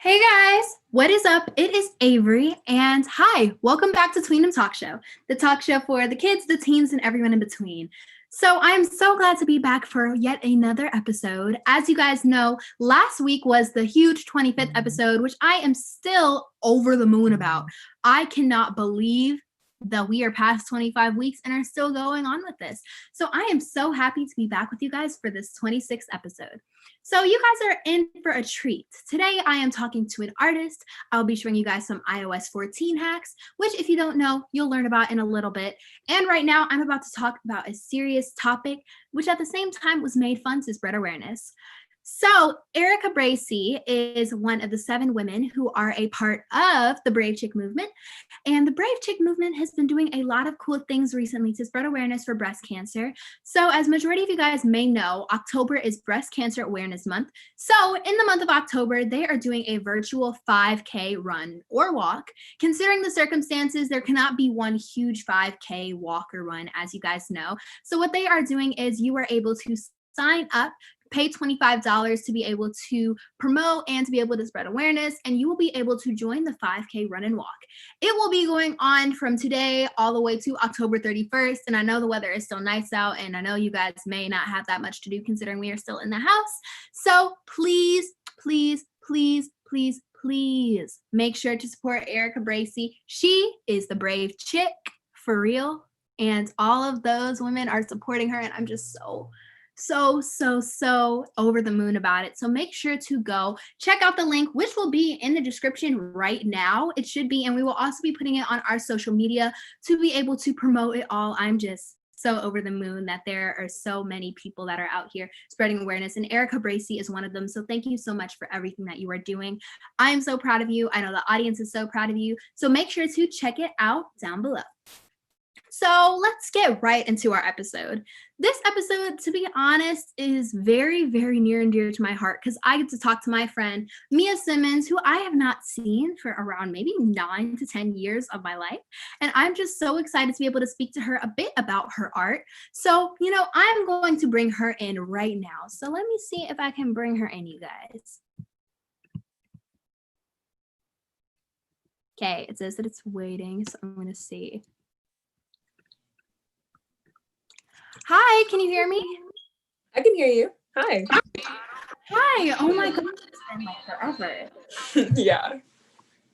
Hey guys, what is up? It is Avery, and hi, welcome back to Tweendom Talk Show, the talk show for the kids, the teens, and everyone in between. So I'm so glad to be back for yet another episode. As you guys know, last week was the huge 25th episode, which I am still over the moon about. I cannot believe that we are past 25 weeks and are still going on with this. So I am so happy to be back with you guys for this 26th episode. So you guys are in for a treat. Today I am talking to an artist. I'll be showing you guys some iOS 14 hacks, which if you don't know, you'll learn about in a little bit. And right now I'm about to talk about a serious topic, which at the same time was made fun to spread awareness. So Erica Bracy is one of the 7 women who are a part of the Brave Chick movement. And the Brave Chick movement has been doing a lot of cool things recently to spread awareness for breast cancer. So as majority of you guys may know, October is Breast Cancer Awareness Month. So in the month of October, they are doing a virtual 5K run or walk. Considering the circumstances, there cannot be one huge 5K walk or run, as you guys know. So what they are doing is you are able to sign up, pay $25 to be able to promote and to be able to spread awareness, and you will be able to join the 5K run and walk. It will be going on from today all the way to October 31st, and I know the weather is still nice out, and I know you guys may not have that much to do considering we are still in the house. So please, please, please, please, please make sure to support Erica Bracy. She is the brave chick for real, and all of those women are supporting her, and I'm just so over the moon about it. So make sure to go check out the link, which will be in the description right now. It should be, and we will also be putting it on our social media to be able to promote it all. I'm just so over the moon that there are so many people that are out here spreading awareness, and Erica Bracy is one of them. So thank you so much for everything that you are doing. I am so proud of you. I know the audience is so proud of you. So make sure to check it out down below. So let's get right into our episode. This episode, to be honest, is very, very near and dear to my heart because I get to talk to my friend, Mia Simmons, who I have not seen for around maybe 9 to 10 years of my life. And I'm just so excited to be able to speak to her a bit about her art. So, I'm going to bring her in right now. So let me see if I can bring her in, you guys. Okay, it says that it's waiting, so I'm going to see. Hi, can you hear me? I can hear you. Hi. Hi. Oh my God, it's been like forever. Yeah.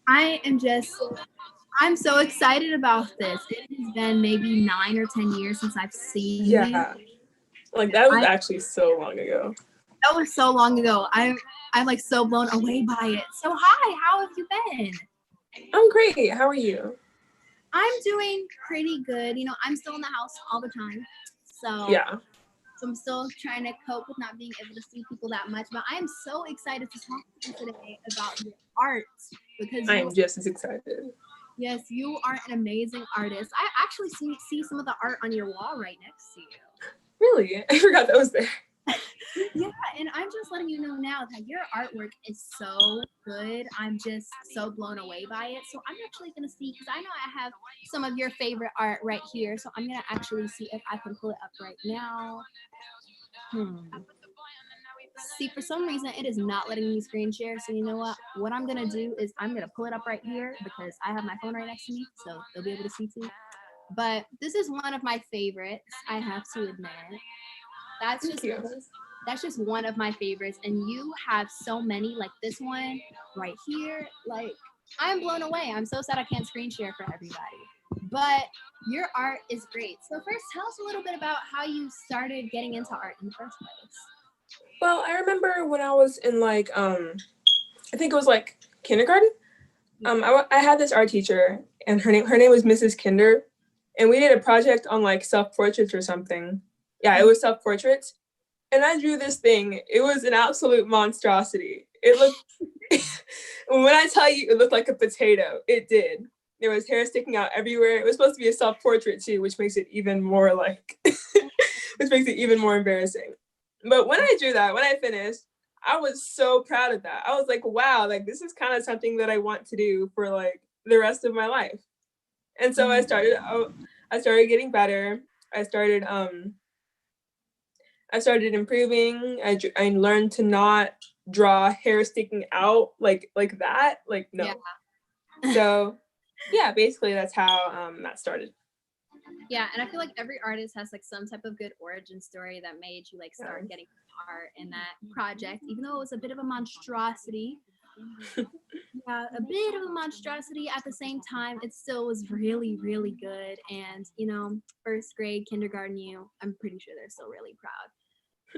I'm so excited about this. It has been maybe 9 or 10 years since I've seen you. Yeah. Like that was actually so long ago. That was so long ago. I'm like so blown away by it. So hi, how have you been? I'm great. How are you? I'm doing pretty good. I'm still in the house all the time. So yeah. So I'm still trying to cope with not being able to see people that much. But I am so excited to talk to you today about your art because I am just as excited. Yes, you are an amazing artist. I actually see some of the art on your wall right next to you. Really? I forgot that was there. Yeah, and I'm just letting you know now that your artwork is so good. I'm just so blown away by it. So I'm actually going to see, because I know I have some of your favorite art right here. So I'm going to actually see if I can pull it up right now. See, for some reason, it is not letting me screen share. So you know what? What I'm going to do is I'm going to pull it up right here because I have my phone right next to me. So they'll be able to see too. But this is one of my favorites, I have to admit. That's just one of my favorites, and you have so many, like this one right here. Like, I'm blown away. I'm so sad I can't screen share for everybody, but your art is great. So first, tell us a little bit about how you started getting into art in the first place. Well, I remember when I was in I think it was like kindergarten. I had this art teacher, and her name was Mrs. Kinder, and we did a project on like self-portraits or something. Yeah, it was self-portraits. And I drew this thing. It was an absolute monstrosity. It looked, when I tell you it looked like a potato, it did. There was hair sticking out everywhere. It was supposed to be a self-portrait too, which makes it even more embarrassing. But when I drew that, when I finished, I was so proud of that. I was like, wow, like this is kind of something that I want to do for like the rest of my life. And so I started getting better. I started improving. I learned to not draw hair sticking out like that. Like, no. Yeah. So yeah, basically that's how that started. Yeah, and I feel like every artist has like some type of good origin story that made you like start getting art in that project, even though it was a bit of a monstrosity. Yeah, a bit of a monstrosity. At the same time, it still was really, really good. And you know, first grade, kindergarten, I'm pretty sure they're still really proud.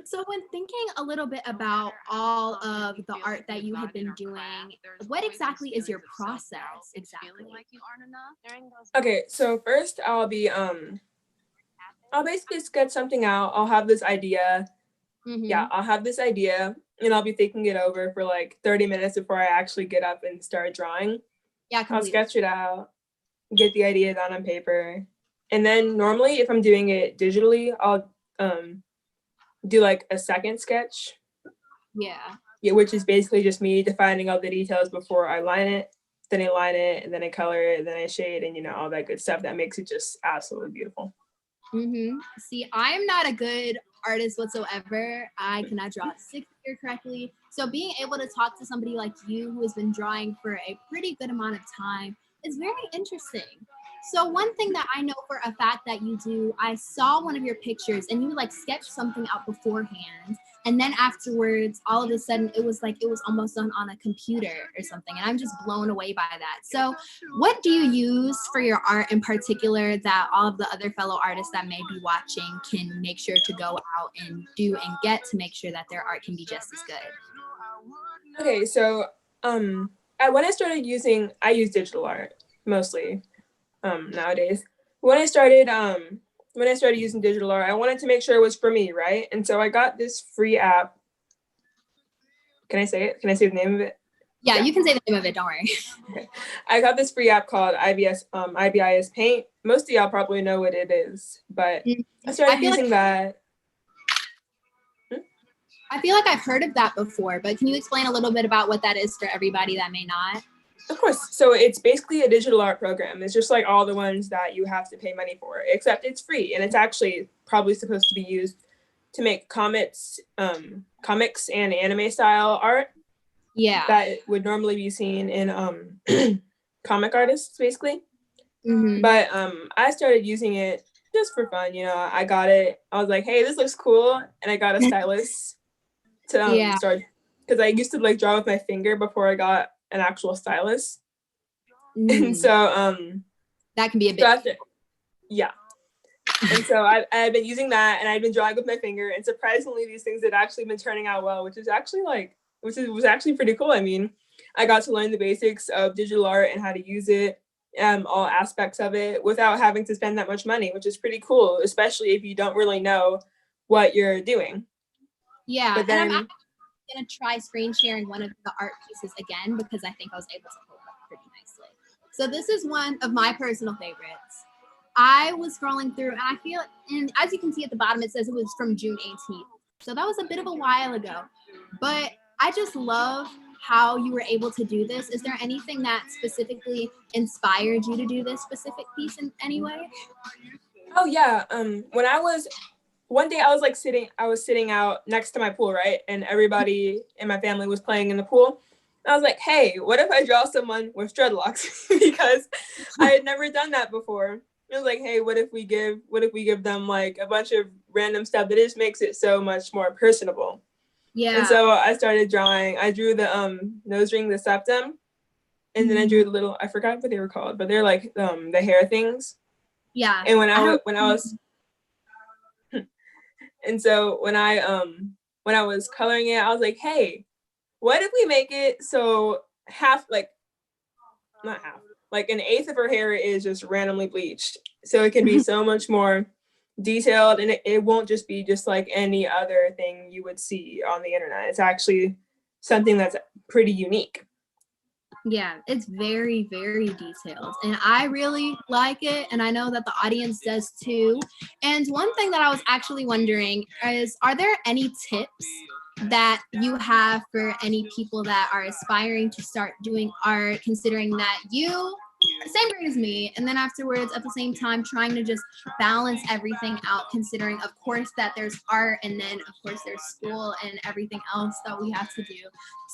So when thinking a little bit about all of the art that you had been doing, what exactly is your process exactly? Okay, so first I'll basically sketch something out. I'll have this idea. Yeah, I'll have this idea and I'll be thinking it over for like 30 minutes before I actually get up and start drawing. Yeah, completely. I'll sketch it out, get the idea down on paper. And then normally if I'm doing it digitally, I'll do like a second sketch. Yeah, which is basically just me defining all the details before I line it. Then I line it, and then I color it, and then I shade, and all that good stuff that makes it just absolutely beautiful. See, I'm not a good artist whatsoever. I cannot draw a stick figure correctly. So being able to talk to somebody like you who has been drawing for a pretty good amount of time is very interesting. So one thing that I know for a fact that you do, I saw one of your pictures and you like sketched something out beforehand. And then afterwards, all of a sudden, it was almost done on a computer or something. And I'm just blown away by that. So what do you use for your art in particular that all of the other fellow artists that may be watching can make sure to go out and do and get to make sure that their art can be just as good? Okay, so when I started I use digital art mostly nowadays. When I started using digital art, I wanted to make sure it was for me, right? And so I got this free app. Can I say it? Can I say the name of it? Yeah, you can say the name of it. Don't worry. Okay. I got this free app called IBIS Paint. Most of y'all probably know what it is, but I started using that. I feel like I've heard of that before, but can you explain a little bit about what that is for everybody that may not? Of course. So it's basically a digital art program. It's just like all the ones that you have to pay money for, except it's free. And it's actually probably supposed to be used to make comics and anime style art. Yeah. That would normally be seen in comic artists, basically. But I started using it just for fun. I got it. I was like, hey, this looks cool. And I got a stylus to start, because I used to like draw with my finger before I got an actual stylus. And so that can be a bit yeah. And so I've been using that, and I've been drawing with my finger, and surprisingly these things had actually been turning out well, which was actually pretty cool. I mean, I got to learn the basics of digital art and how to use it, all aspects of it, without having to spend that much money, which is pretty cool, especially if you don't really know what you're doing. Yeah, but then, and I'm going to try screen sharing one of the art pieces again, because I think I was able to pull it up pretty nicely. So this is one of my personal favorites. I was scrolling through, and I feel, and as you can see at the bottom, it says it was from June 18th. So that was a bit of a while ago. But I just love how you were able to do this. Is there anything that specifically inspired you to do this specific piece in any way? Oh yeah. One day I was sitting out next to my pool, right? And everybody in my family was playing in the pool. I was like, hey, what if I draw someone with dreadlocks? Because I had never done that before. I was like, hey, what if we give them like a bunch of random stuff that just makes it so much more personable? Yeah. And so I started drawing. I drew the nose ring, the septum, and then I drew the little, I forgot what they were called, but they're like the hair things. Yeah. And when I was and so when I was coloring it, I was like, hey, what if we make it so not half, like an eighth of her hair is just randomly bleached, so it can be so much more detailed, and it won't just be just like any other thing you would see on the internet. It's actually something that's pretty unique. Yeah, it's very, very detailed, and I really like it, and I know that the audience does too. And one thing that I was actually wondering is, are there any tips that you have for any people that are aspiring to start doing art, considering that you same grade as me, and then afterwards at the same time trying to just balance everything out, considering of course that there's art, and then of course there's school and everything else that we have to do.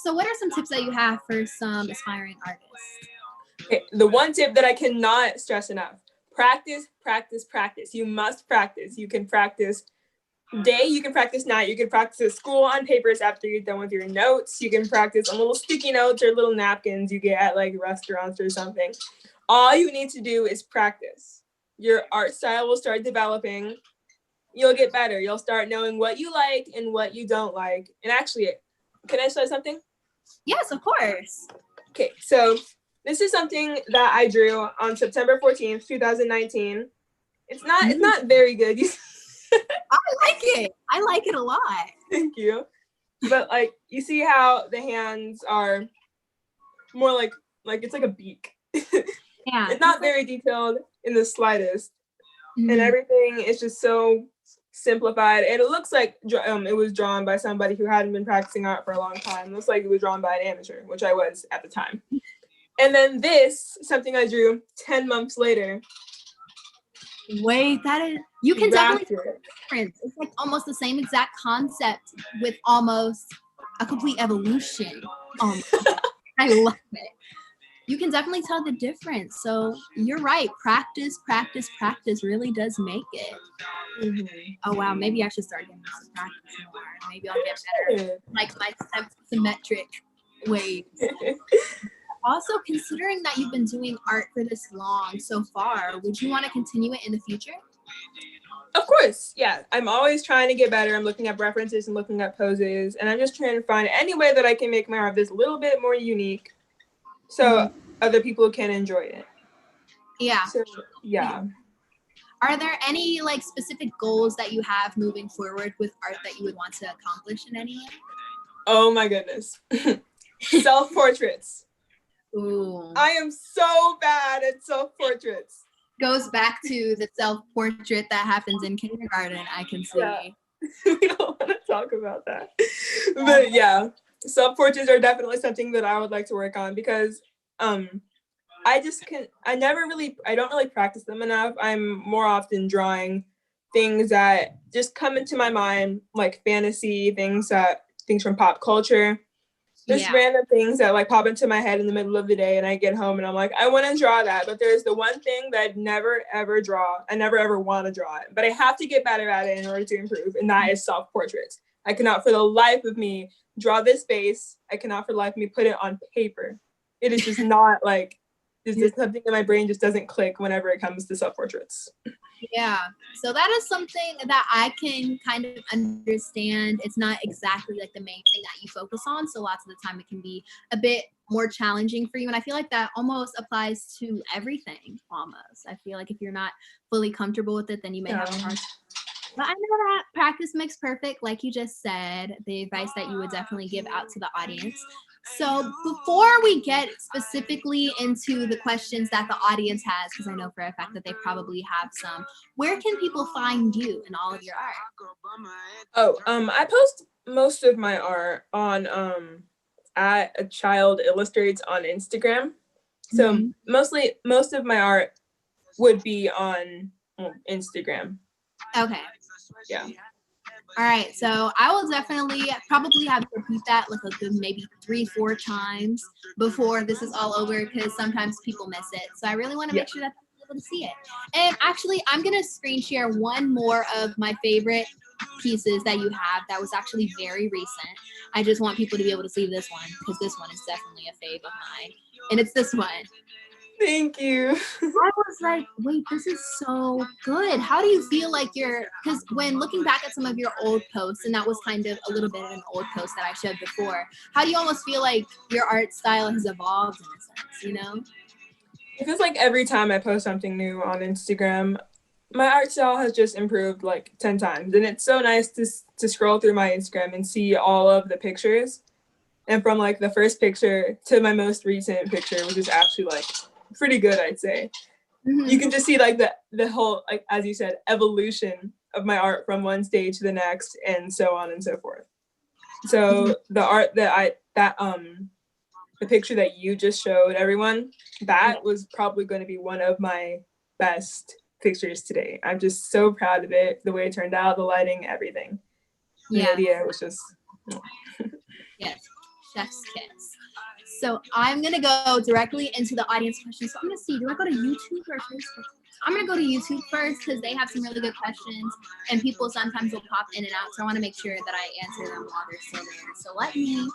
So what are some tips that you have for some aspiring artists? Okay, the one tip that I cannot stress enough: practice, practice, practice. You must practice. You can practice day, you can practice night, you can practice at school on papers after you're done with your notes, you can practice on little sticky notes or little napkins you get at like restaurants or something. All you need to do is practice. Your art style will start developing. You'll get better. You'll start knowing what you like and what you don't like. And actually, can I say something? Yes, of course. Okay, so this is something that I drew on September 14th, 2019. It's not very good. I like it. I like it a lot. Thank you. But like, you see how the hands are more like it's like a beak. Yeah. It's not very detailed in the slightest. Mm-hmm. And everything is just so simplified. And it looks like it was drawn by somebody who hadn't been practicing art for a long time. It looks like it was drawn by an amateur, which I was at the time. And then this, something I drew 10 months later. Wait, that is, you can definitely tell the difference. It's like almost the same exact concept with almost a complete evolution. I love it. You can definitely tell the difference. So you're right. Practice, practice, practice really does make it. Mm-hmm. Oh wow, maybe I should start getting some practice more. Maybe I'll get better, like my symmetric ways. Also, considering that you've been doing art for this long so far, would you want to continue it in the future? Of course, yeah. I'm always trying to get better. I'm looking up references and looking up poses, and I'm just trying to find any way that I can make my art this little bit more unique, so other people can enjoy it. Yeah. So, yeah. Are there any like specific goals that you have moving forward with art that you would want to accomplish in any way? Oh my goodness. Self-portraits. Ooh. I am so bad at self-portraits. Goes back to the self-portrait that happens in kindergarten, I can see. Yeah. We don't want to talk about that. But yeah, self-portraits are definitely something that I would like to work on because I don't really practice them enough. I'm more often drawing things that just come into my mind, like fantasy, things from pop culture. Just random things that like pop into my head in the middle of the day, and I get home and I'm like, I want to draw that. But there's the one thing that I'd never ever draw. I never ever want to draw it, but I have to get better at it in order to improve, and that is self-portraits. I cannot for the life of me draw this face. I cannot for the life of me put it on paper. It is just not like, it's just something in my brain just doesn't click whenever it comes to self-portraits. Yeah, so that is something that I can kind of understand. It's not exactly like the main thing that you focus on, so lots of the time it can be a bit more challenging for you, and I feel like that almost applies to everything almost. I feel like if you're not fully comfortable with it, then you may have a hard time. But I know that practice makes perfect, like you just said, the advice that you would definitely give out to the audience. So before we get specifically into the questions that the audience has, because I know for a fact that they probably have some, where can people find you and all of your art? I post most of my art on at a child illustrates on Instagram. So most of my art would be on Instagram. Okay. Yeah. All right, so I will definitely probably have to repeat that like a good maybe 3-4 times before this is all over, because sometimes people miss it. So I really want to make sure that they're able to see it. And actually, I'm going to screen share one more of my favorite pieces that you have that was actually very recent. I just want people to be able to see this one because this one is definitely a fave of mine. And it's this one. Thank you. I was like, wait, this is so good. How do you feel like because when looking back at some of your old posts, and that was kind of a little bit of an old post that I showed before, how do you almost feel like your art style has evolved in a sense, you know? It feels like every time I post something new on Instagram, my art style has just improved like 10 times. And it's so nice to scroll through my Instagram and see all of the pictures. And from like the first picture to my most recent picture, which is actually like pretty good, I'd say. You can just see like the whole, like as you said, evolution of my art from one stage to the next, and so on and so forth. So the art that the picture that you just showed everyone, that was probably going to be one of my best pictures today. I'm just so proud of it, the way it turned out, the lighting, everything. The idea was just yes, chef's kiss. So I'm gonna go directly into the audience questions. So I'm gonna see, do I go to YouTube or Facebook? I'm gonna go to YouTube first because they have some really good questions, and people sometimes will pop in and out. So I want to make sure that I answer them while they're still there. So let me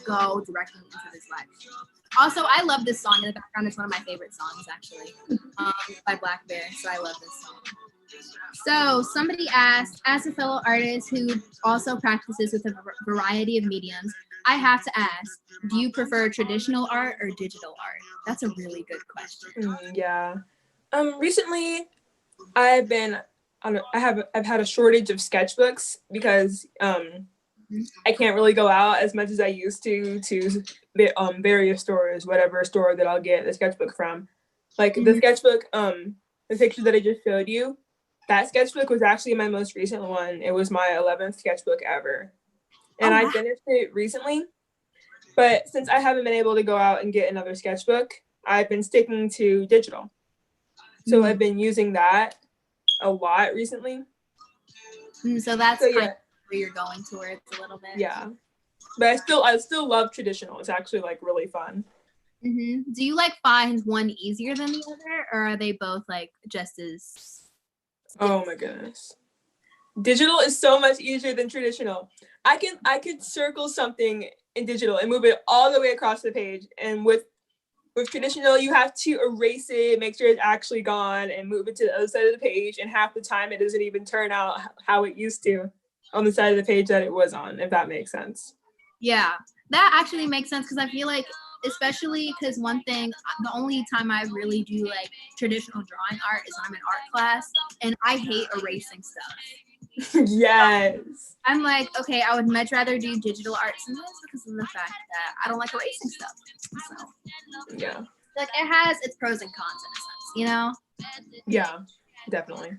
go directly into this live stream. Also, I love this song in the background. It's one of my favorite songs, actually, by Black Bear. So I love this song. So somebody asked, as a fellow artist who also practices with a variety of mediums, I have to ask, do you prefer traditional art or digital art? That's a really good question. Yeah. Recently, I've had a shortage of sketchbooks because I can't really go out as much as I used to various stores, whatever store that I'll get the sketchbook from. Like the sketchbook, the picture that I just showed you, that sketchbook was actually my most recent one. It was my 11th sketchbook ever. And I finished it recently. But since I haven't been able to go out and get another sketchbook, I've been sticking to digital. So I've been using that a lot recently. So that's kind of where you're going towards a little bit. Yeah. But I still love traditional. It's actually like really fun. Mm-hmm. Do you like find one easier than the other, or are they both like just as? Oh my goodness. Digital is so much easier than traditional. I can circle something in digital and move it all the way across the page. And with traditional, you have to erase it, make sure it's actually gone, and move it to the other side of the page. And half the time, it doesn't even turn out how it used to on the side of the page that it was on, if that makes sense. Yeah, that actually makes sense because I feel like, especially because one thing, the only time I really do like traditional drawing art is when I'm in art class, and I hate erasing stuff. Yes. I'm like, okay, I would much rather do digital art sometimes because of the fact that I don't like erasing stuff. So yeah, like it has its pros and cons in a sense, you know? Yeah, definitely.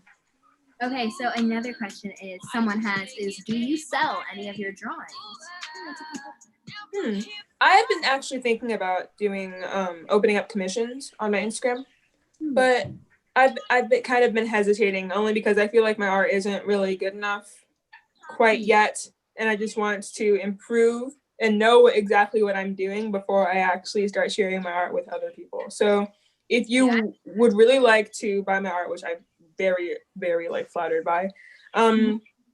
Okay, so another question is do you sell any of your drawings? I have been actually thinking about doing opening up commissions on my Instagram, but I've been hesitating only because I feel like my art isn't really good enough quite yet, and I just want to improve and know exactly what I'm doing before I actually start sharing my art with other people. So if you would really like to buy my art, which I'm very, very like flattered by,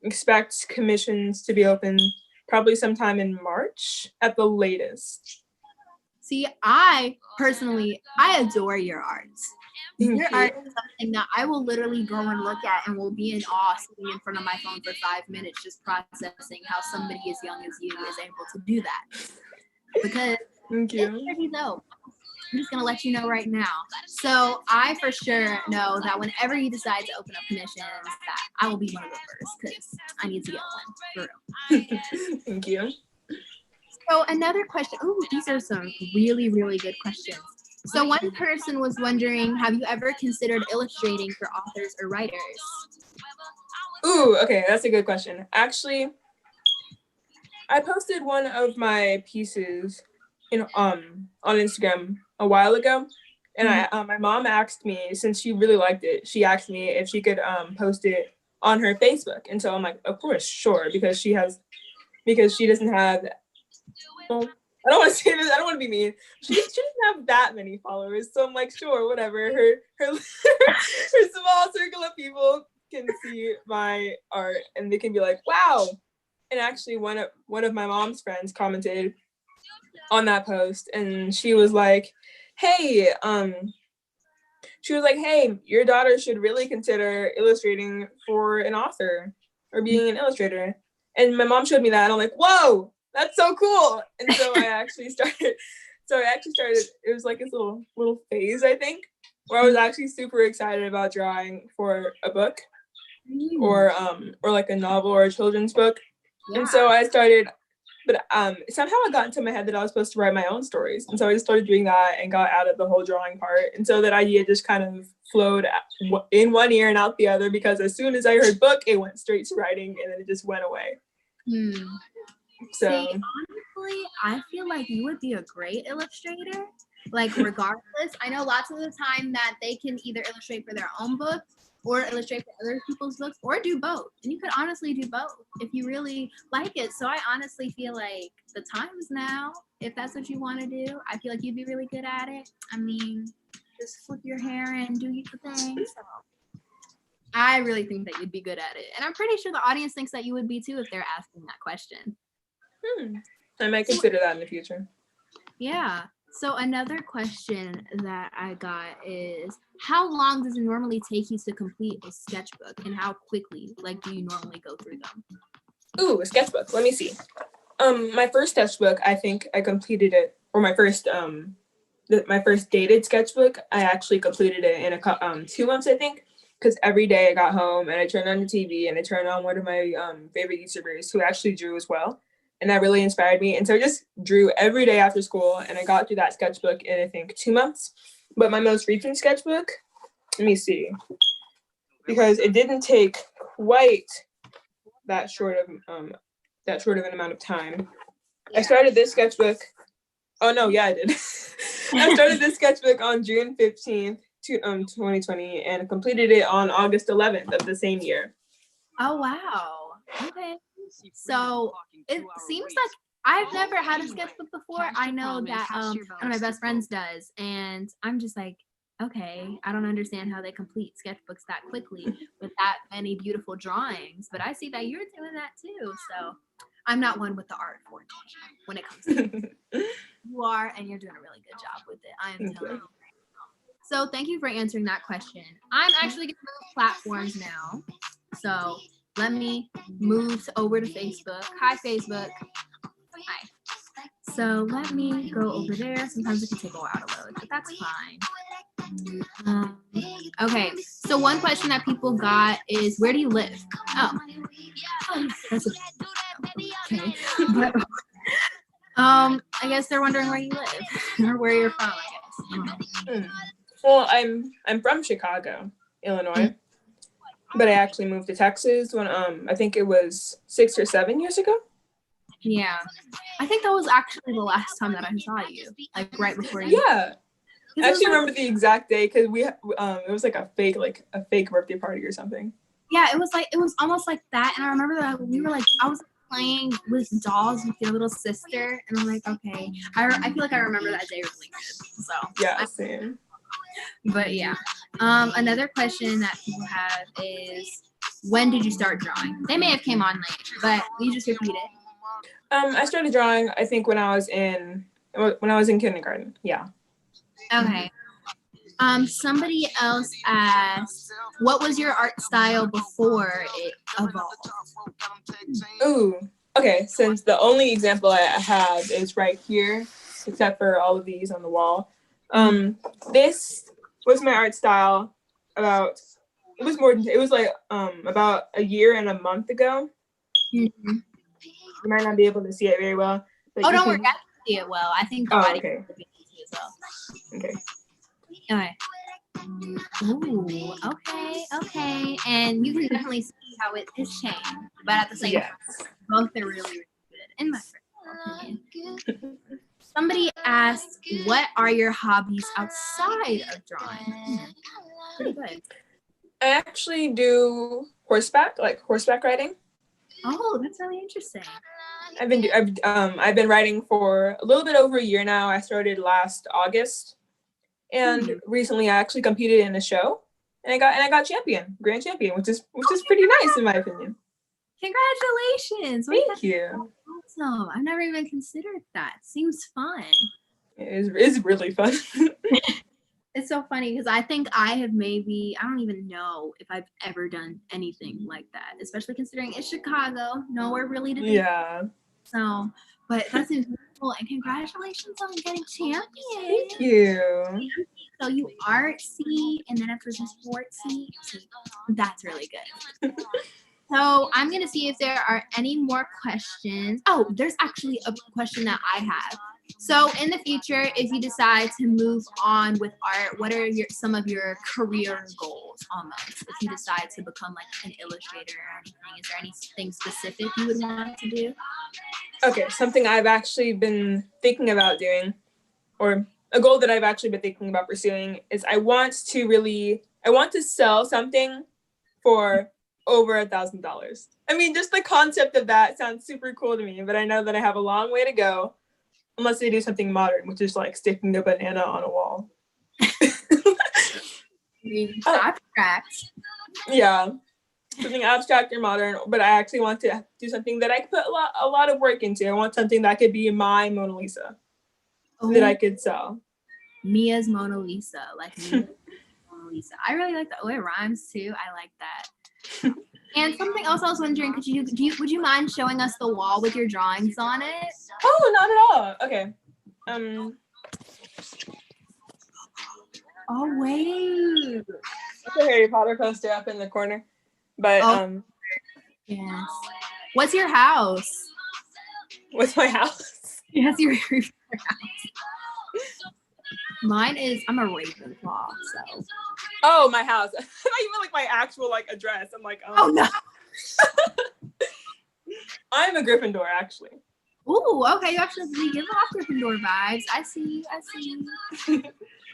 expect commissions to be open probably sometime in March at the latest. See, I personally adore your art. Your art is something that I will literally go and look at and will be in awe sitting in front of my phone for 5 minutes just processing how somebody as young as you is able to do that. Because Thank you. It's pretty dope. I'm just going to let you know right now. So I for sure know that whenever you decide to open up commissions, that I will be one of the first because I need to get one, for real. Thank you. So another question. Ooh, these are some really, really good questions. So one person was wondering, have you ever considered illustrating for authors or writers? Ooh, okay, that's a good question. Actually, I posted one of my pieces on Instagram a while ago, and my mom asked me, since she really liked it, she asked me if she could post it on her Facebook, and so I'm like, of course, sure, because she doesn't have. Well, I don't want to say this. I don't want to be mean. She doesn't have that many followers, so I'm like, sure, whatever. Her small circle of people can see my art, and they can be like, wow. And actually, one of my mom's friends commented on that post, and she was like, hey, your daughter should really consider illustrating for an author or being an illustrator. And my mom showed me that, and I'm like, whoa, that's so cool. And so I actually started, it was like this little phase, I think, where I was actually super excited about drawing for a book or like a novel or a children's book. Yeah. And so I started, but somehow it got into my head that I was supposed to write my own stories. And so I just started doing that and got out of the whole drawing part. And so that idea just kind of flowed in one ear and out the other, because as soon as I heard book, it went straight to writing, and then it just went away. So see, honestly, I feel like you would be a great illustrator. Like, regardless, I know lots of the time that they can either illustrate for their own books or illustrate for other people's books or do both. And you could honestly do both if you really like it. So I honestly feel like the time's now, if that's what you want to do. I feel like you'd be really good at it. I mean, just flip your hair and do your thing. So I really think that you'd be good at it. And I'm pretty sure the audience thinks that you would be too if they're asking that question. I might consider that in the future. Yeah. So another question that I got is, how long does it normally take you to complete a sketchbook, and how quickly, like, do you normally go through them? Ooh, a sketchbook. Let me see. My first sketchbook, I think I completed it, or my first dated sketchbook, I actually completed it in 2 months, I think, because every day I got home and I turned on the TV and I turned on one of my favorite YouTubers who actually drew as well. And that really inspired me. And so I just drew every day after school, and I got through that sketchbook in, I think, 2 months. But my most recent sketchbook, let me see, because it didn't take quite that short of an amount of time. Yeah. I started this sketchbook. Oh no, yeah, I did. I started this sketchbook on June 15th, 2020, and completed it on August 11th of the same year. Oh wow. Okay. So it seems like I've never had a sketchbook before. I know that one of my best friends does, and I'm just like, okay, I don't understand how they complete sketchbooks that quickly with that many beautiful drawings. But I see that you're doing that too. So I'm not one with the art forte when it comes to it. You are, and you're doing a really good job with it. I am telling you. So thank you for answering that question. I'm actually going to move platforms now. So let me move over to Facebook. Hi, Facebook. Hi. So let me go over there. Sometimes it can take a while to load, but that's fine. Okay. So one question that people got is, where do you live? Oh, that's okay. But, I guess they're wondering where you live or where you're from, I guess. Well, I'm from Chicago, Illinois. But I actually moved to Texas when I think it was 6 or 7 years ago. Yeah, I think that was actually the last time that I saw you, like right before you. Yeah, I actually remember the exact day because it was like a fake birthday party or something. Yeah, it was almost like that, and I remember that I was playing with dolls with your little sister, and I'm like, okay, I feel like I remember that day really good. So yeah, same. But yeah, another question that people have is, when did you start drawing? They may have came on late, but you just repeat it. I started drawing, I think, when I was in kindergarten. Yeah. Okay. Somebody else asked, what was your art style before it evolved? Ooh. Okay. Since the only example I have is right here, except for all of these on the wall. This was my art style about a year and a month ago. Mm-hmm. You might not be able to see it very well. But don't worry, I can see it well. I think the audience will be able to see it well. Okay. Ooh, okay. And you can definitely see how it is changed, but at the same time, both are really, really good in my opinion. Somebody asked, what are your hobbies outside of drawing? Pretty good. I actually do horseback riding. Oh, that's really interesting. I've been riding for a little bit over a year now. I started last August, and recently I actually competed in a show, and I got grand champion, which is pretty nice in my opinion. Congratulations! Thank you. Awesome. I've never even considered that. Seems fun. It is really fun. It's so funny because I think I don't even know if I've ever done anything like that, especially considering it's Chicago, nowhere really to do. Yeah. So, but that's beautiful, and congratulations on getting champion. Thank you. So you artsy, and then after just sportsy. That's really good. So I'm going to see if there are any more questions. Oh, there's actually a question that I have. So in the future, if you decide to move on with art, what are some of your career goals? goals almost if you decide to become like an illustrator or anything? Is there anything specific you would want to do? Okay, something I've actually been thinking about doing, or a goal that I've actually been thinking about pursuing, is I want to sell something for over $1,000. I mean, just the concept of that sounds super cool to me, but I know that I have a long way to go unless they do something modern, which is like sticking a banana on a wall. Abstract. Yeah, something abstract or modern, but I actually want to do something that I could put a lot of work into. I want something that could be my Mona Lisa that I could sell. Mia's Mona Lisa, like Mia's Mona Lisa. I really like that. Oh, it rhymes too. I like that. And something else I was wondering, would you mind showing us the wall with your drawings on it? Oh, not at all. Okay. Oh wait. That's a Harry Potter poster up in the corner. But yes. What's your house? What's my house? Yes, your Harry Potter house. Mine is, I'm a Ravenclaw, so. Oh, my house. Not even like my actual like address. I'm like, oh no. I'm a Gryffindor, actually. Ooh, okay. You actually give off Gryffindor vibes. I see.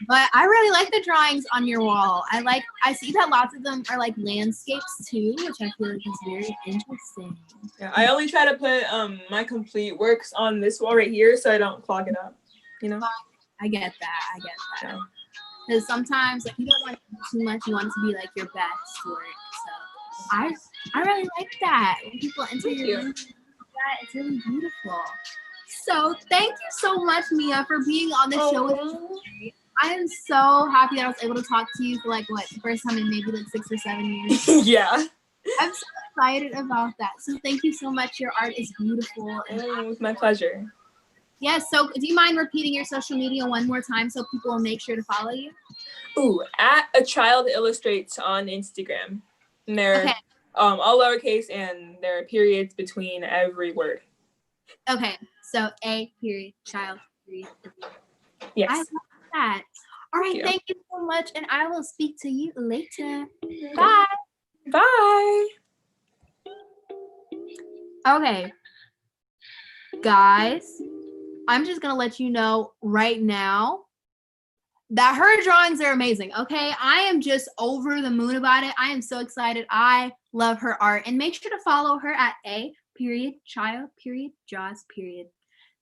But I really like the drawings on your wall. I see that lots of them are like landscapes too, which I feel like is very interesting. Yeah, I only try to put my complete works on this wall right here so I don't clog it up. You know? I get that. Because sometimes like you don't want to do too much, you want it to be like your best work. So I really like that. When people enter your room, it's really beautiful. So thank you so much, Mia, for being on the show with me. I am so happy that I was able to talk to you for like the first time in maybe like 6 or 7 years. Yeah. I'm so excited about that. So thank you so much. Your art is beautiful. And it was my pleasure. Yes. So do you mind repeating your social media one more time so people will make sure to follow you? Ooh, at A Child Illustrates on Instagram. And they're all lowercase and there are periods between every word. Okay. So A period child period. Yes. I love that. All right. Thank you so much. And I will speak to you later. Bye. Bye. Okay. Guys, I'm just going to let you know right now that her drawings are amazing. Okay. I am just over the moon about it. I am so excited. I love her art. And make sure to follow her at A period child period Jaws period.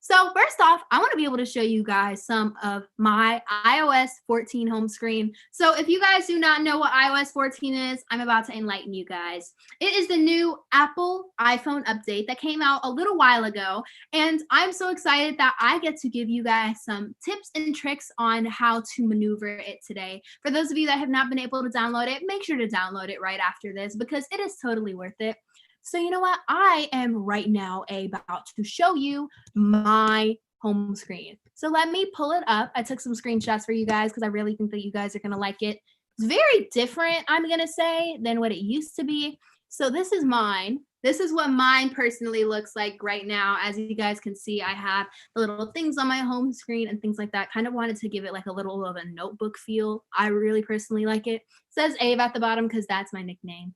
So first off, I want to be able to show you guys some of my iOS 14 home screen. So if you guys do not know what iOS 14 is, I'm about to enlighten you guys. It is the new Apple iPhone update that came out a little while ago. And I'm so excited that I get to give you guys some tips and tricks on how to maneuver it today. For those of you that have not been able to download it, make sure to download it right after this because it is totally worth it. So you know what? I am right now about to show you my home screen. So let me pull it up. I took some screenshots for you guys because I really think that you guys are going to like it. It's very different, I'm going to say, than what it used to be. So this is mine. This is what mine personally looks like right now. As you guys can see, I have the little things on my home screen and things like that. Kind of wanted to give it like a little of a notebook feel. I really personally like it. It says Ave at the bottom because that's my nickname.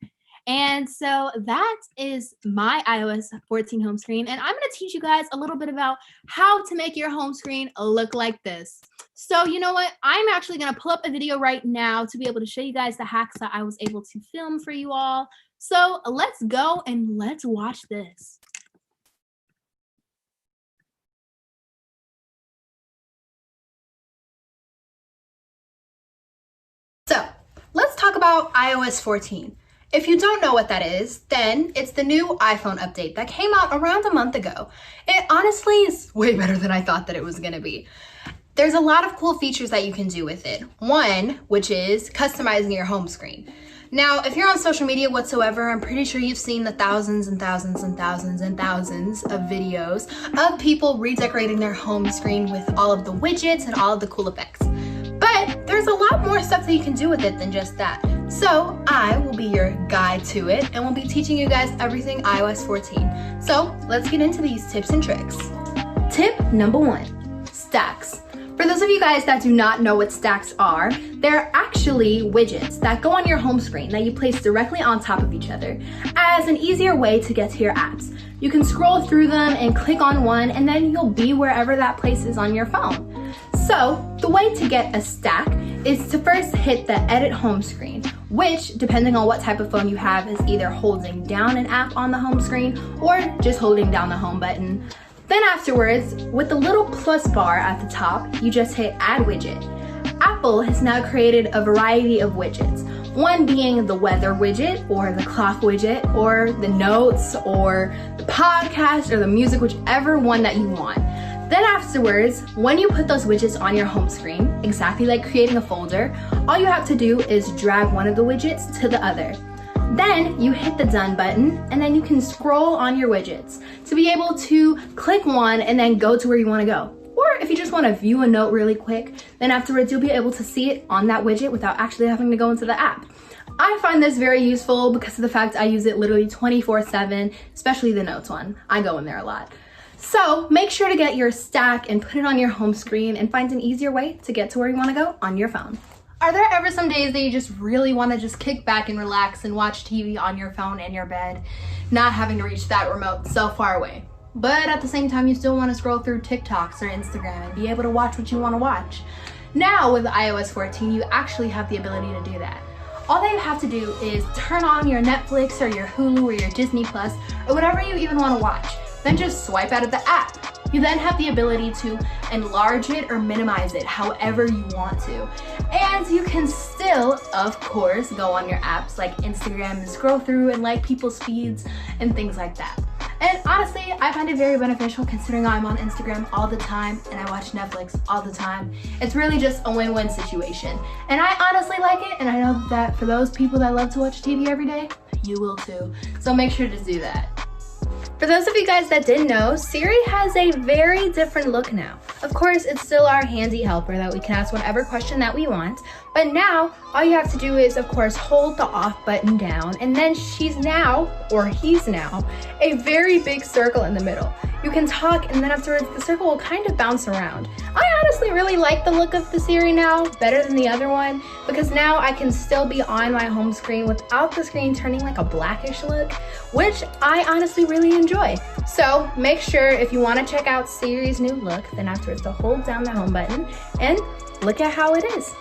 And so that is my iOS 14 home screen. And I'm going to teach you guys a little bit about how to make your home screen look like this. So you know what? I'm actually going to pull up a video right now to be able to show you guys the hacks that I was able to film for you all. So let's go and let's watch this. So let's talk about iOS 14. If you don't know what that is, then it's the new iPhone update that came out around a month ago. It honestly is way better than I thought that it was gonna be. There's a lot of cool features that you can do with it. One, which is customizing your home screen. Now, if you're on social media whatsoever, I'm pretty sure you've seen the thousands and thousands and thousands and thousands of videos of people redecorating their home screen with all of the widgets and all of the cool effects. But there's a lot more stuff that you can do with it than just that. So I will be your guide to it and we'll be teaching you guys everything iOS 14. So let's get into these tips and tricks. Tip number 1, stacks. For those of you guys that do not know what stacks are, they're actually widgets that go on your home screen that you place directly on top of each other as an easier way to get to your apps. You can scroll through them and click on one, and then you'll be wherever that place is on your phone. So the way to get a stack is to first hit the edit home screen, which, depending on what type of phone you have, is either holding down an app on the home screen or just holding down the home button. Then afterwards, with the little plus bar at the top, you just hit add widget. Apple has now created a variety of widgets, one being the weather widget or the clock widget or the notes or the podcast or the music, whichever one that you want. Then afterwards, when you put those widgets on your home screen, exactly like creating a folder, all you have to do is drag one of the widgets to the other. Then you hit the done button, and then you can scroll on your widgets to be able to click one and then go to where you want to go. Or if you just want to view a note really quick, then afterwards you'll be able to see it on that widget without actually having to go into the app. I find this very useful because of the fact I use it literally 24/7, especially the notes one. I go in there a lot. So make sure to get your stack and put it on your home screen and find an easier way to get to where you want to go on your phone. Are there ever some days that you just really want to just kick back and relax and watch TV on your phone in your bed, not having to reach that remote so far away? But at the same time, you still want to scroll through TikToks or Instagram and be able to watch what you want to watch. Now with iOS 14, you actually have the ability to do that. All that you have to do is turn on your Netflix or your Hulu or your Disney Plus or whatever you even want to watch. Then just swipe out of the app. You then have the ability to enlarge it or minimize it however you want to. And you can still, of course, go on your apps like Instagram and scroll through and like people's feeds and things like that. And honestly, I find it very beneficial considering I'm on Instagram all the time and I watch Netflix all the time. It's really just a win-win situation. And I honestly like it, and I know that for those people that love to watch TV every day, you will too. So make sure to do that. For those of you guys that didn't know, Siri has a very different look now. Of course, it's still our handy helper that we can ask whatever question that we want, but now all you have to do is, of course, hold the off button down, and then she's now, or he's now, a very big circle in the middle. You can talk, and then afterwards the circle will kind of bounce around. I honestly really like the look of the Siri now, better than the other one, because now I can still be on my home screen without the screen turning like a blackish look, which I honestly really enjoy. So make sure if you want to check out Siri's new look, then afterwards to hold down the home button and look at how it is.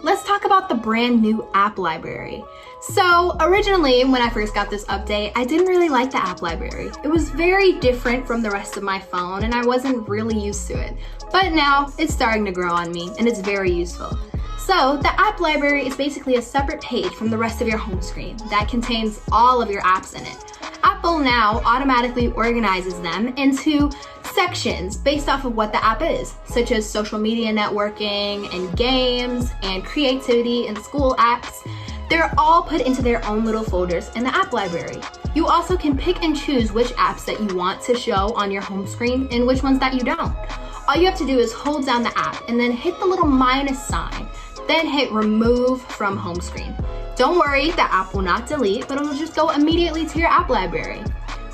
Let's talk about the brand new app library. So originally, when I first got this update, I didn't really like the app library. It was very different from the rest of my phone and I wasn't really used to it. But now it's starting to grow on me and it's very useful. So the app library is basically a separate page from the rest of your home screen that contains all of your apps in it. Apple now automatically organizes them into sections based off of what the app is, such as social media networking and games and creativity and school apps. They're all put into their own little folders in the app library. You also can pick and choose which apps that you want to show on your home screen and which ones that you don't. All you have to do is hold down the app and then hit the little minus sign, then hit remove from home screen. Don't worry, the app will not delete, but it will just go immediately to your app library.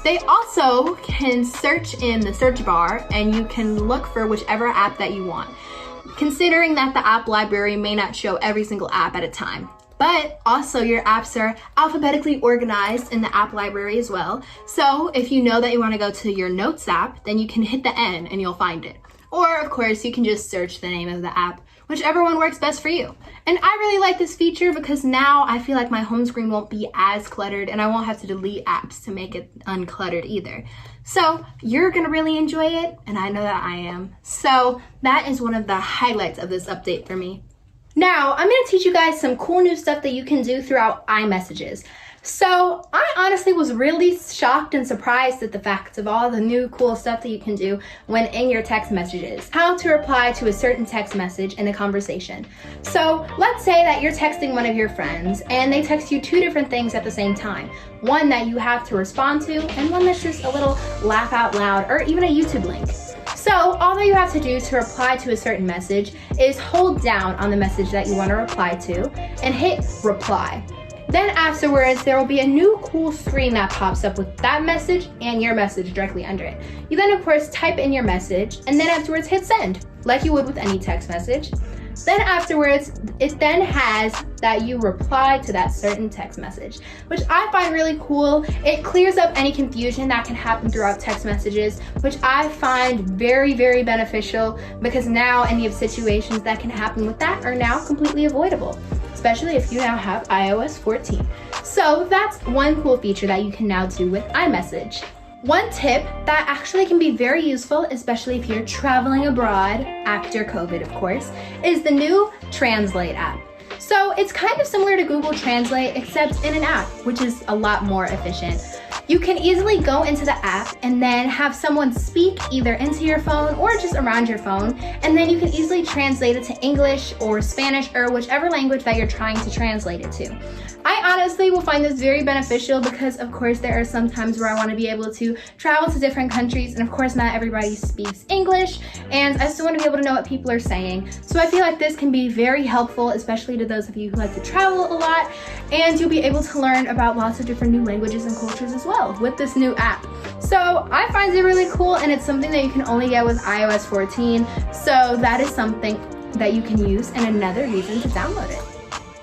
They also can search in the search bar and you can look for whichever app that you want, considering that the app library may not show every single app at a time. But also your apps are alphabetically organized in the app library as well. So if you know that you want to go to your notes app, then you can hit the N and you'll find it. Or of course, you can just search the name of the app, whichever one works best for you. And I really like this feature because now I feel like my home screen won't be as cluttered and I won't have to delete apps to make it uncluttered either. So you're gonna really enjoy it, and I know that I am. So that is one of the highlights of this update for me. Now, I'm gonna teach you guys some cool new stuff that you can do throughout iMessages. So I honestly was really shocked and surprised at the fact of all the new cool stuff that you can do when in your text messages. How to reply to a certain text message in a conversation. So let's say that you're texting one of your friends and they text you two different things at the same time. One that you have to respond to and one that's just a little laugh out loud or even a YouTube link. So all that you have to do to reply to a certain message is hold down on the message that you want to reply to and hit reply. Then afterwards, there will be a new cool screen that pops up with that message and your message directly under it. You then of course type in your message and then afterwards hit send. like you would with any text message. Then afterwards, it then has that you reply to that certain text message, which I find really cool. It clears up any confusion that can happen throughout text messages, which I find very, very beneficial, because now any of situations that can happen with that are now completely avoidable, especially if you now have iOS 14. So that's one cool feature that you can now do with iMessage. One tip that actually can be very useful, especially if you're traveling abroad after COVID, of course, is the new Translate app. So it's kind of similar to Google Translate, except in an app, which is a lot more efficient. You can easily go into the app and then have someone speak either into your phone or just around your phone, and then you can easily translate it to English or Spanish or whichever language that you're trying to translate it to. I honestly will find this very beneficial because, of course, there are some times where I want to be able to travel to different countries, and of course not everybody speaks English, and I still want to be able to know what people are saying. So I feel like this can be very helpful, especially to those of you who like to travel a lot, and you'll be able to learn about lots of different new languages and cultures as well with this new app. So I find it really cool, and it's something that you can only get with iOS 14, so that is something that you can use and another reason to download it.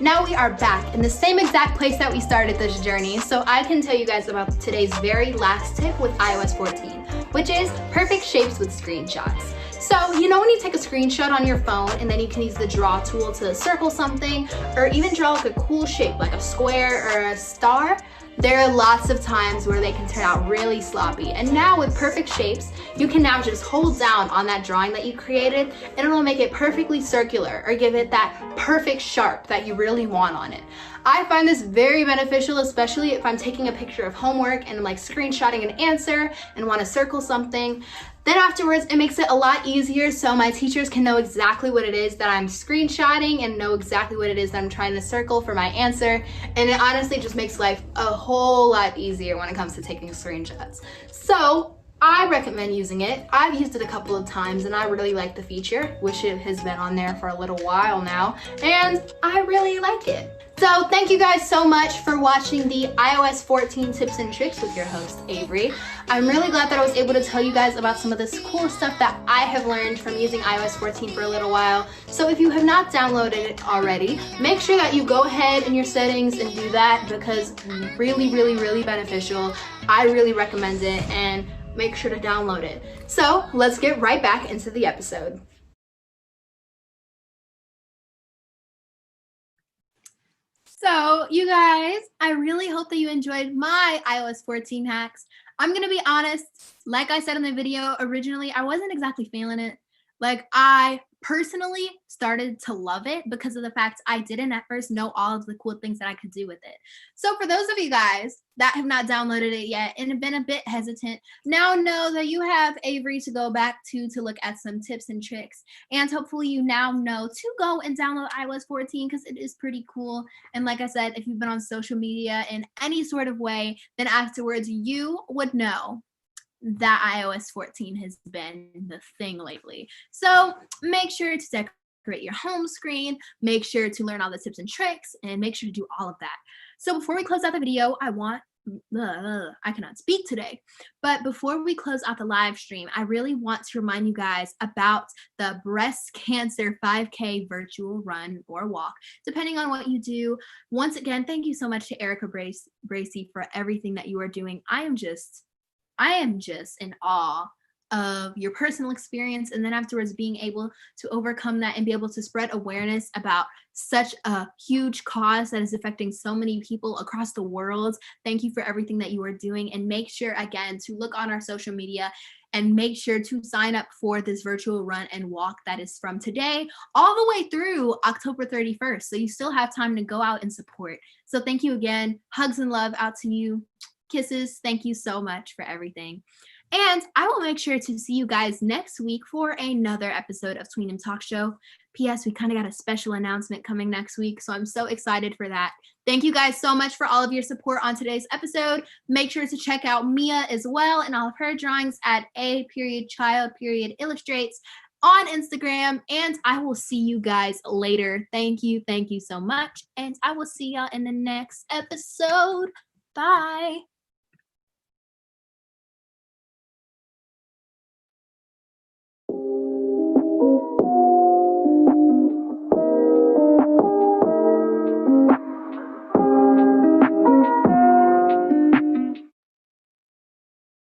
Now we are back in the same exact place that we started this journey, so I can tell you guys about today's very last tip with iOS 14, which is perfect shapes with screenshots. So, you know when you take a screenshot on your phone and then you can use the draw tool to circle something or even draw like a cool shape like a square or a star? There are lots of times where they can turn out really sloppy, and now with perfect shapes, you can now just hold down on that drawing that you created and it'll make it perfectly circular or give it that perfect sharp that you really want on it. I find this very beneficial, especially if I'm taking a picture of homework and I'm like screenshotting an answer and want to circle something. Then afterwards, it makes it a lot easier so my teachers can know exactly what it is that I'm screenshotting and know exactly what it is that I'm trying to circle for my answer. And it honestly just makes life a whole lot easier when it comes to taking screenshots. So I recommend using it. I've used it a couple of times and I really like the feature. Wish it has been on there for a little while now, and I really like it. So thank you guys so much for watching the iOS 14 tips and tricks with your host, Avery. I'm really glad that I was able to tell you guys about some of this cool stuff that I have learned from using iOS 14 for a little while. So if you have not downloaded it already, make sure that you go ahead in your settings and do that, because really, really, really beneficial. I really recommend it, and make sure to download it. So let's get right back into the episode. So you guys, I really hope that you enjoyed my iOS 14 hacks. I'm gonna be honest, like I said in the video, originally I wasn't exactly feeling it. Like, I personally started to love it because of the fact I didn't at first know all of the cool things that I could do with it. So for those of you guys that have not downloaded it yet and have been a bit hesitant, now know that you have Avery to go back to look at some tips and tricks. And hopefully you now know to go and download iOS 14 because it is pretty cool. And like I said, if you've been on social media in any sort of way, then afterwards you would know that iOS 14 has been the thing lately. So make sure to decorate your home screen, make sure to learn all the tips and tricks, and make sure to do all of that. So before we close out the video, I cannot speak today, but before we close out the live stream, I really want to remind you guys about the breast cancer 5K virtual run or walk, depending on what you do. Once again, thank you so much to Erica Bracey for everything that you are doing. I am just in awe of your personal experience, and then afterwards being able to overcome that and be able to spread awareness about such a huge cause that is affecting so many people across the world. Thank you for everything that you are doing, and make sure again to look on our social media and make sure to sign up for this virtual run and walk that is from today all the way through October 31st. So you still have time to go out and support. So thank you again. Hugs and love out to you. Kisses. Thank you so much for everything. And I will make sure to see you guys next week for another episode of Tweendom Talk Show. P.S. We kind of got a special announcement coming next week, so I'm so excited for that. Thank you guys so much for all of your support on today's episode. Make sure to check out Mia as well and all of her drawings at a.child.illustrates on Instagram, and I will see you guys later. Thank you so much, and I will see y'all in the next episode. Bye.